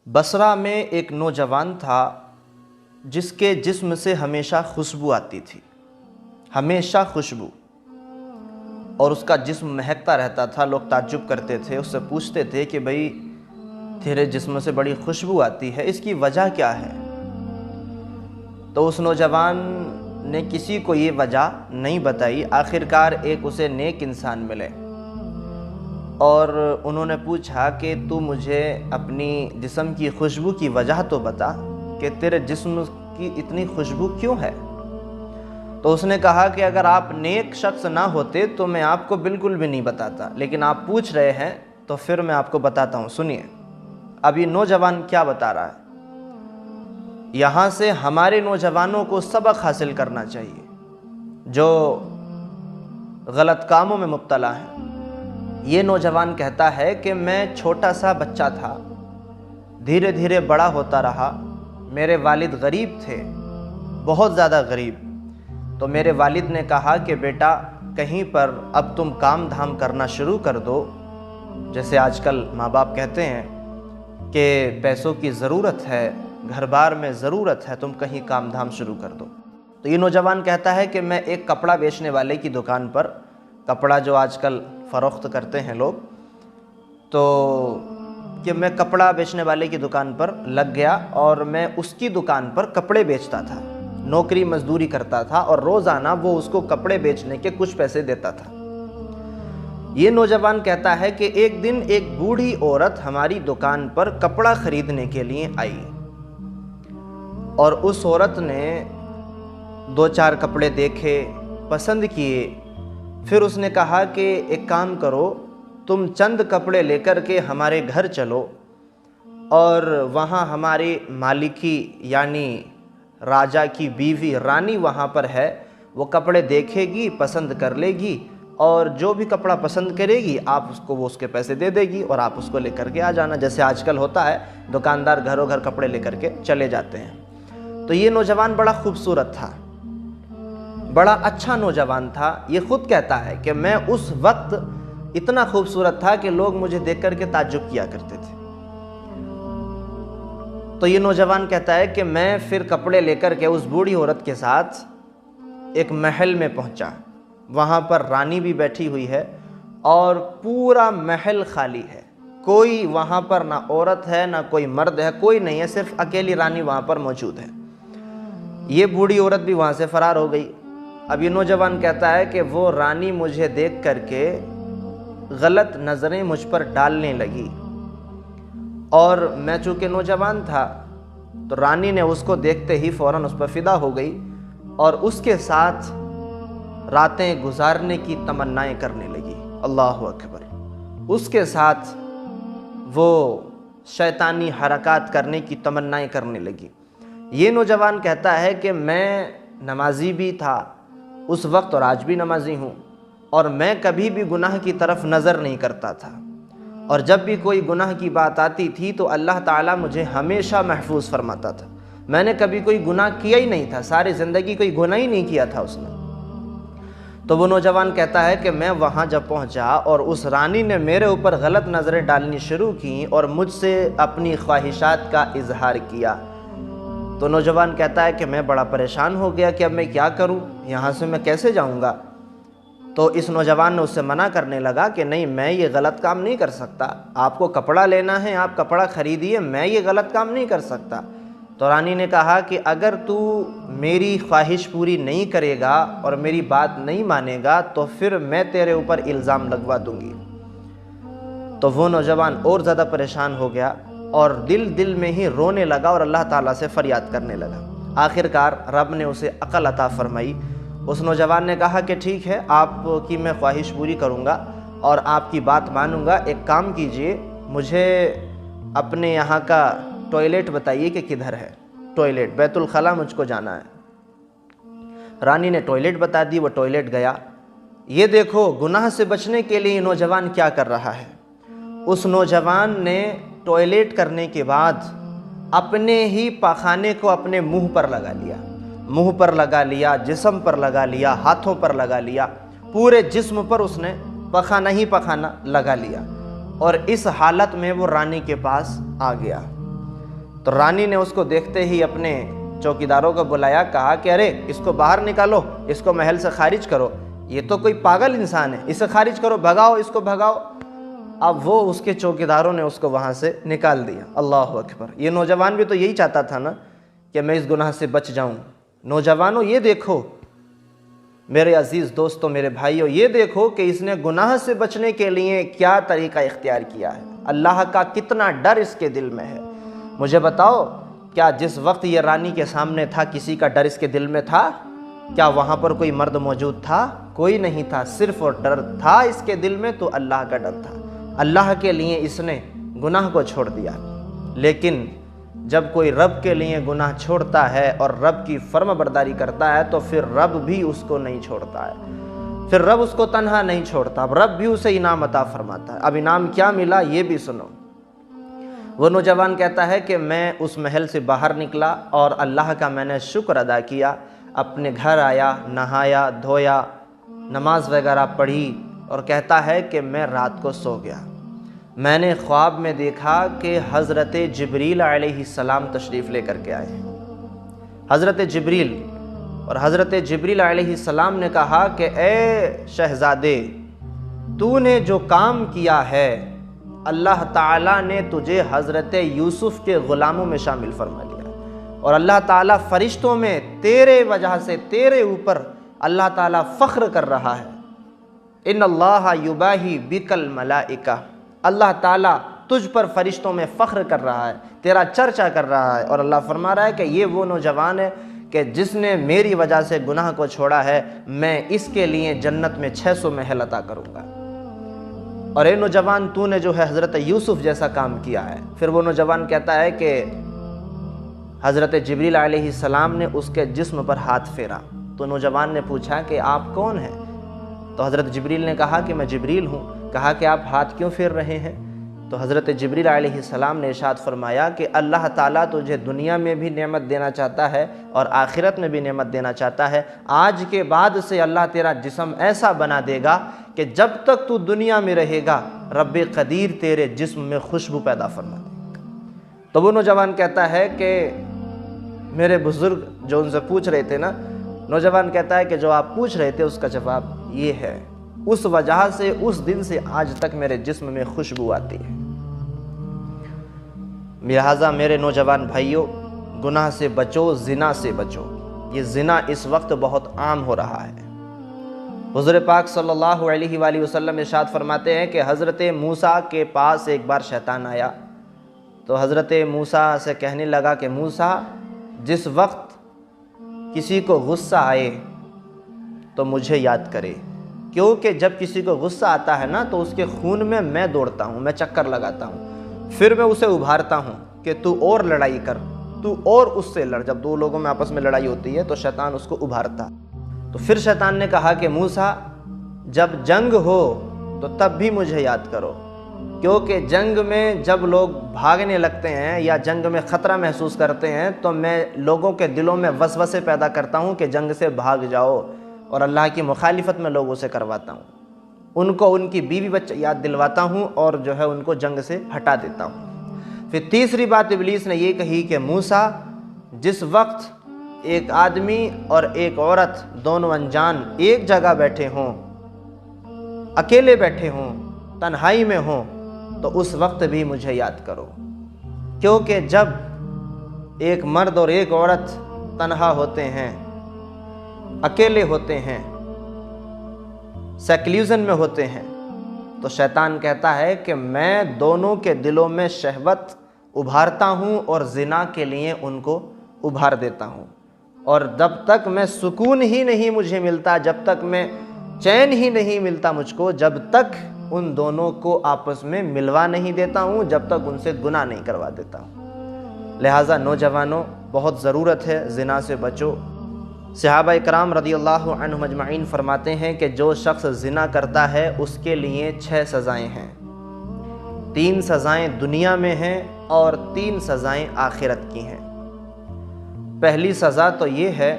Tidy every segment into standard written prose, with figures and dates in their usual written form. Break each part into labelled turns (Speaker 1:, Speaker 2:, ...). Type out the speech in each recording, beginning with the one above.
Speaker 1: بصرہ میں ایک نوجوان تھا جس کے جسم سے ہمیشہ خوشبو آتی تھی، ہمیشہ خوشبو، اور اس کا جسم مہکتا رہتا تھا۔ لوگ تعجب کرتے تھے، اس سے پوچھتے تھے کہ بھئی تیرے جسم سے بڑی خوشبو آتی ہے، اس کی وجہ کیا ہے؟ تو اس نوجوان نے کسی کو یہ وجہ نہیں بتائی۔ آخرکار ایک اسے نیک انسان ملے اور انہوں نے پوچھا کہ تو مجھے اپنی جسم کی خوشبو کی وجہ تو بتا کہ تیرے جسم کی اتنی خوشبو کیوں ہے؟ تو اس نے کہا کہ اگر آپ نیک شخص نہ ہوتے تو میں آپ کو بالکل بھی نہیں بتاتا، لیکن آپ پوچھ رہے ہیں تو پھر میں آپ کو بتاتا ہوں۔ سنیے اب یہ نوجوان کیا بتا رہا ہے۔ یہاں سے ہمارے نوجوانوں کو سبق حاصل کرنا چاہیے جو غلط کاموں میں مبتلا ہیں۔ یہ نوجوان کہتا ہے کہ میں چھوٹا سا بچہ تھا، دھیرے دھیرے بڑا ہوتا رہا۔ میرے والد غریب تھے، بہت زیادہ غریب۔ تو میرے والد نے کہا کہ بیٹا کہیں پر اب تم کام دھام کرنا شروع کر دو، جیسے آج کل ماں باپ کہتے ہیں کہ پیسوں کی ضرورت ہے، گھر بار میں ضرورت ہے، تم کہیں کام دھام شروع کر دو۔ تو یہ نوجوان کہتا ہے کہ میں ایک کپڑا بیچنے والے کی دکان پر، کپڑا جو آج کل فروخت کرتے ہیں لوگ، تو کہ میں کپڑا بیچنے والے کی دکان پر لگ گیا اور میں اس کی دکان پر کپڑے بیچتا تھا، نوکری مزدوری کرتا تھا اور روزانہ وہ اس کو کپڑے بیچنے کے کچھ پیسے دیتا تھا۔ یہ نوجوان کہتا ہے کہ ایک دن ایک بوڑھی عورت ہماری دکان پر کپڑا خریدنے کے لیے آئی اور اس عورت نے دو چار کپڑے دیکھے، پسند کیے۔ پھر اس نے کہا کہ ایک کام کرو، تم چند کپڑے لے کر کے ہمارے گھر چلو اور وہاں ہماری مالکی یعنی راجا کی بیوی رانی وہاں پر ہے، وہ کپڑے دیکھے گی، پسند کر لے گی اور جو بھی کپڑا پسند کرے گی آپ اس کو وہ اس کے پیسے دے دے گی اور آپ اس کو لے کر کے آ جانا، جیسے آج کل ہوتا ہے دکاندار گھروں گھر کپڑے لے کر کے چلے جاتے ہیں۔ تو یہ نوجوان بڑا خوبصورت تھا، بڑا اچھا نوجوان تھا۔ یہ خود کہتا ہے کہ میں اس وقت اتنا خوبصورت تھا کہ لوگ مجھے دیکھ کر کے تعجب کیا کرتے تھے۔ تو یہ نوجوان کہتا ہے کہ میں پھر کپڑے لے کر کے اس بوڑھی عورت کے ساتھ ایک محل میں پہنچا۔ وہاں پر رانی بھی بیٹھی ہوئی ہے اور پورا محل خالی ہے، کوئی وہاں پر نہ عورت ہے نہ کوئی مرد ہے، کوئی نہیں ہے، صرف اکیلی رانی وہاں پر موجود ہے۔ یہ بوڑھی عورت بھی وہاں سے فرار ہو گئی۔ اب یہ نوجوان کہتا ہے کہ وہ رانی مجھے دیکھ کر کے غلط نظریں مجھ پر ڈالنے لگی اور میں چونکہ نوجوان تھا تو رانی نے اس کو دیکھتے ہی فوراً اس پر فدا ہو گئی اور اس کے ساتھ راتیں گزارنے کی تمنائیں کرنے لگی۔ اللہ اکبر! اس کے ساتھ وہ شیطانی حرکات کرنے کی تمنائیں کرنے لگی۔ یہ نوجوان کہتا ہے کہ میں نمازی بھی تھا اس وقت اور آج بھی نمازی ہوں، اور میں کبھی بھی گناہ کی طرف نظر نہیں کرتا تھا، اور جب بھی کوئی گناہ کی بات آتی تھی تو اللہ تعالیٰ مجھے ہمیشہ محفوظ فرماتا تھا۔ میں نے کبھی کوئی گناہ کیا ہی نہیں تھا، ساری زندگی کوئی گناہ ہی نہیں کیا تھا اس نے۔ تو وہ نوجوان کہتا ہے کہ میں وہاں جب پہنچا اور اس رانی نے میرے اوپر غلط نظریں ڈالنی شروع کی اور مجھ سے اپنی خواہشات کا اظہار کیا، تو نوجوان کہتا ہے کہ میں بڑا پریشان ہو گیا کہ اب میں کیا کروں، یہاں سے میں کیسے جاؤں گا؟ تو اس نوجوان نے اس سے منع کرنے لگا کہ نہیں، میں یہ غلط کام نہیں کر سکتا، آپ کو کپڑا لینا ہے آپ کپڑا خریدیے، میں یہ غلط کام نہیں کر سکتا۔ تو رانی نے کہا کہ اگر تو میری خواہش پوری نہیں کرے گا اور میری بات نہیں مانے گا تو پھر میں تیرے اوپر الزام لگوا دوں گی۔ تو وہ نوجوان اور زیادہ پریشان ہو گیا اور دل میں ہی رونے لگا اور اللہ تعالیٰ سے فریاد کرنے لگا۔ آخرکار رب نے اسے عقل عطا فرمائی۔ اس نوجوان نے کہا کہ ٹھیک ہے، آپ کی میں خواہش پوری کروں گا اور آپ کی بات مانوں گا۔ ایک کام کیجئے، مجھے اپنے یہاں کا ٹوائلٹ بتائیے کہ کدھر ہے، ٹوائلٹ بیت الخلا مجھ کو جانا ہے۔ رانی نے ٹوائلٹ بتا دی، وہ ٹوائلٹ گیا۔ یہ دیکھو گناہ سے بچنے کے لیے یہ نوجوان کیا کر رہا ہے۔ اس نوجوان نے ٹوائلٹ کرنے کے بعد اپنے ہی پاخانے کو اپنے منہ پر لگا لیا، منہ پر لگا لیا، جسم پر لگا لیا، ہاتھوں پر لگا لیا، پورے جسم پر اس نے پخانہ ہی پخانہ لگا لیا اور اس حالت میں وہ رانی کے پاس آ گیا۔ تو رانی نے اس کو دیکھتے ہی اپنے چوکیداروں کو بلایا، کہا کہ ارے اس کو باہر نکالو، اس کو محل سے خارج کرو، یہ تو کوئی پاگل انسان ہے، اسے خارج کرو، بھگاؤ اس کو، بھگاؤ۔ اب وہ اس کے چوکیداروں نے اس کو وہاں سے نکال دیا۔ اللہ اکبر! یہ نوجوان بھی تو یہی چاہتا تھا نا کہ میں اس گناہ سے بچ جاؤں۔ نوجوانوں یہ دیکھو، میرے عزیز دوستوں، میرے بھائیوں، یہ دیکھو کہ اس نے گناہ سے بچنے کے لیے کیا طریقہ اختیار کیا ہے، اللہ کا کتنا ڈر اس کے دل میں ہے۔ مجھے بتاؤ، کیا جس وقت یہ رانی کے سامنے تھا کسی کا ڈر اس کے دل میں تھا؟ کیا وہاں پر کوئی مرد موجود تھا؟ کوئی نہیں تھا، صرف اور ڈر تھا اس کے دل میں تو اللہ کا ڈر تھا۔ اللہ کے لیے اس نے گناہ کو چھوڑ دیا۔ لیکن جب کوئی رب کے لیے گناہ چھوڑتا ہے اور رب کی فرما برداری کرتا ہے تو پھر رب بھی اس کو نہیں چھوڑتا ہے، پھر رب اس کو تنہا نہیں چھوڑتا، اب رب بھی اسے انعام عطا فرماتا ہے۔ اب انعام کیا ملا یہ بھی سنو۔ وہ نوجوان کہتا ہے کہ میں اس محل سے باہر نکلا اور اللہ کا میں نے شکر ادا کیا، اپنے گھر آیا، نہایا دھویا، نماز وغیرہ پڑھی، اور کہتا ہے کہ میں رات کو سو گیا۔ میں نے خواب میں دیکھا کہ حضرت جبریل علیہ السلام تشریف لے کر کے آئے۔ حضرت جبریل، اور حضرت جبریل علیہ السلام نے کہا کہ اے شہزادے، تو نے جو کام کیا ہے اللہ تعالیٰ نے تجھے حضرت یوسف کے غلاموں میں شامل فرما لیا، اور اللہ تعالیٰ فرشتوں میں تیرے وجہ سے تیرے اوپر اللہ تعالیٰ فخر کر رہا ہے۔ ان اللہ یباہی بک الملائکہ، اللہ تعالیٰ تجھ پر فرشتوں میں فخر کر رہا ہے، تیرا چرچا کر رہا ہے، اور اللہ فرما رہا ہے کہ یہ وہ نوجوان ہے کہ جس نے میری وجہ سے گناہ کو چھوڑا ہے، میں اس کے لیے جنت میں 600 محل عطا کروں گا۔ اور اے نوجوان، تو نے جو ہے حضرت یوسف جیسا کام کیا ہے۔ پھر وہ نوجوان کہتا ہے کہ حضرت جبریل علیہ السلام نے اس کے جسم پر ہاتھ پھیرا، تو نوجوان نے پوچھا کہ آپ کون ہیں؟ تو حضرت جبریل نے کہا کہ میں جبریل ہوں۔ کہا کہ آپ ہاتھ کیوں پھیر رہے ہیں؟ تو حضرت جبریل علیہ السلام نے ارشاد فرمایا کہ اللہ تعالیٰ تجھے دنیا میں بھی نعمت دینا چاہتا ہے اور آخرت میں بھی نعمت دینا چاہتا ہے۔ آج کے بعد سے اللہ تیرا جسم ایسا بنا دے گا کہ جب تک تو دنیا میں رہے گا رب قدیر تیرے جسم میں خوشبو پیدا فرما دے گا۔ تو وہ نوجوان کہتا ہے کہ میرے بزرگ جو ان سے پوچھ رہے تھے نا، نوجوان کہتا ہے کہ جو آپ پوچھ رہے تھے اس کا جواب یہ ہے، اس وجہ سے اس دن سے آج تک میرے جسم میں خوشبو آتی ہے۔ لہٰذا میرے نوجوان بھائیوں، گناہ سے بچو، زنا سے بچو۔ یہ زنا اس وقت بہت عام ہو رہا ہے۔ حضور پاک صلی اللہ علیہ وآلہ وسلم ارشاد فرماتے ہیں کہ حضرت موسیٰ کے پاس ایک بار شیطان آیا، تو حضرت موسیٰ سے کہنے لگا کہ موسیٰ، جس وقت کسی کو غصہ آئے تو مجھے یاد کرے، کیونکہ جب کسی کو غصہ آتا ہے نا تو اس کے خون میں دوڑتا ہوں، میں چکر لگاتا ہوں، پھر میں اسے ابھارتا ہوں کہ تو اور لڑائی کر، تو اور اس سے لڑ۔ جب دو لوگوں میں آپس میں لڑائی ہوتی ہے تو شیطان اس کو ابھارتا۔ تو پھر شیطان نے کہا کہ موسیٰ، جب جنگ ہو تو تب بھی مجھے یاد کرو، کیونکہ جنگ میں جب لوگ بھاگنے لگتے ہیں یا جنگ میں خطرہ محسوس کرتے ہیں تو میں لوگوں کے دلوں میں وسوسے پیدا کرتا ہوں کہ جنگ سے بھاگ جاؤ، اور اللہ کی مخالفت میں لوگوں سے کرواتا ہوں، ان کو ان کی بیوی بچے یاد دلواتا ہوں اور جو ہے ان کو جنگ سے ہٹا دیتا ہوں۔ پھر تیسری بات ابلیس نے یہ کہی کہ موسیٰ، جس وقت ایک آدمی اور ایک عورت دونوں انجان ایک جگہ بیٹھے ہوں، اکیلے بیٹھے ہوں، تنہائی میں ہوں، تو اس وقت بھی مجھے یاد کرو، کیونکہ جب ایک مرد اور ایک عورت تنہا ہوتے ہیں، اکیلے ہوتے ہیں، سیکلیوزن میں ہوتے ہیں، تو شیطان کہتا ہے کہ میں دونوں کے دلوں میں شہوت ابھارتا ہوں اور زنا کے لیے ان کو ابھار دیتا ہوں، اور جب تک میں سکون ہی نہیں مجھے ملتا، جب تک میں چین ہی نہیں ملتا مجھ کو، جب تک ان دونوں کو آپس میں ملوا نہیں دیتا ہوں، جب تک ان سے گناہ نہیں کروا دیتا ہوں۔ لہٰذا نوجوانوں، بہت ضرورت ہے، زنا سے بچو۔ صحابہ اکرام رضی اللہ عنہم اجمعین فرماتے ہیں کہ جو شخص زنا کرتا ہے اس کے لیے 6 سزائیں ہیں، 3 سزائیں دنیا میں ہیں اور 3 سزائیں آخرت کی ہیں۔ پہلی سزا تو یہ ہے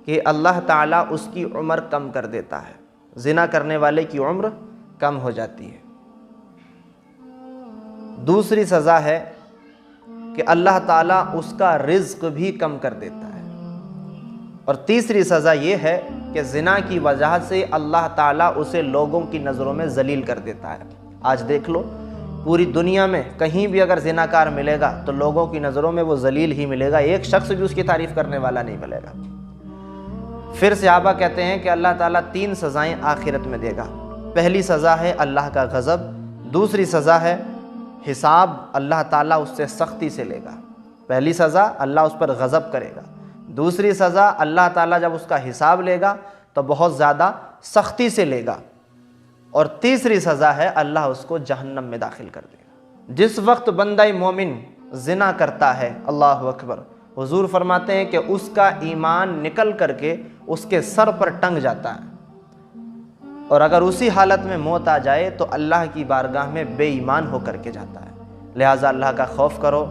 Speaker 1: کہ اللہ تعالیٰ اس کی عمر کم کر دیتا ہے، زنا کرنے والے کی عمر کم ہو جاتی ہے۔ دوسری سزا ہے کہ اللہ تعالیٰ اس کا رزق بھی کم کر دیتا ہے۔ اور تیسری سزا یہ ہے کہ زنا کی وجہ سے اللہ تعالیٰ اسے لوگوں کی نظروں میں ذلیل کر دیتا ہے۔ آج دیکھ لو پوری دنیا میں کہیں بھی اگر زناکار ملے گا تو لوگوں کی نظروں میں وہ ذلیل ہی ملے گا، ایک شخص بھی اس کی تعریف کرنے والا نہیں ملے گا۔ پھر صحابہ کہتے ہیں کہ اللہ تعالیٰ 3 سزائیں آخرت میں دے گا۔ پہلی سزا ہے اللہ کا غضب، دوسری سزا ہے حساب، اللہ تعالیٰ اس سے سختی سے لے گا۔ پہلی سزا اللہ اس پر غضب کرے گا، دوسری سزا اللہ تعالیٰ جب اس کا حساب لے گا تو بہت زیادہ سختی سے لے گا، اور تیسری سزا ہے اللہ اس کو جہنم میں داخل کر دے گا۔ جس وقت بندہ مومن زنا کرتا ہے، اللہ اکبر، حضور فرماتے ہیں کہ اس کا ایمان نکل کر کے اس کے سر پر ٹنگ جاتا ہے، اور اگر اسی حالت میں موت آ جائے تو اللہ کی بارگاہ میں بے ایمان ہو کر کے جاتا ہے۔ لہٰذا اللہ کا خوف کرو۔